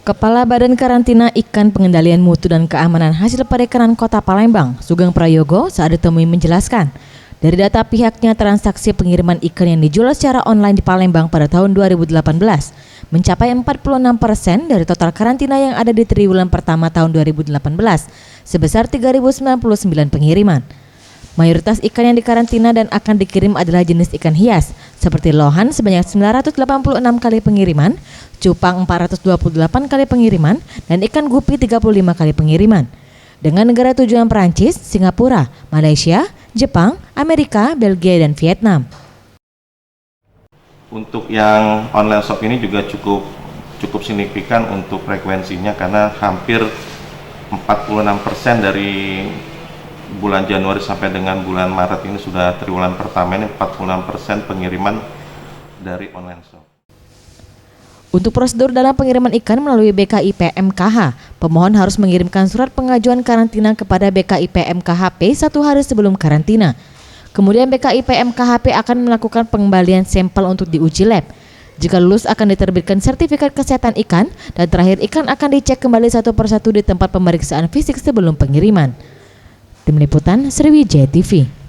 Kepala Badan Karantina Ikan Pengendalian Mutu dan Keamanan Hasil Perikanan Kota Palembang, Sugeng Prayogo, saat ditemui menjelaskan, dari data pihaknya transaksi pengiriman ikan yang dijual secara online di Palembang pada tahun 2018 mencapai 46% dari total karantina yang ada di triwulan pertama tahun 2018 sebesar 3.099 pengiriman. Mayoritas ikan yang dikarantina dan akan dikirim adalah jenis ikan hias seperti lohan sebanyak 986 kali pengiriman, cupang 428 kali pengiriman, dan ikan gupi 35 kali pengiriman. Dengan negara tujuan Perancis, Singapura, Malaysia, Jepang, Amerika, Belgia, dan Vietnam. Untuk yang online shop ini juga cukup signifikan untuk frekuensinya karena hampir 46% dari bulan Januari sampai dengan bulan Maret ini sudah triwulan pertama ini 46% pengiriman dari online shop. Untuk prosedur dalam pengiriman ikan melalui BKIP-MKH, pemohon harus mengirimkan surat pengajuan karantina kepada BKIP-MKHP 1 hari sebelum karantina. Kemudian BKIP-MKHP akan melakukan pengembalian sampel untuk diuji lab. Jika lulus akan diterbitkan sertifikat kesehatan ikan dan terakhir ikan akan dicek kembali satu persatu di tempat pemeriksaan fisik sebelum pengiriman. Tim Liputan Sriwijaya TV.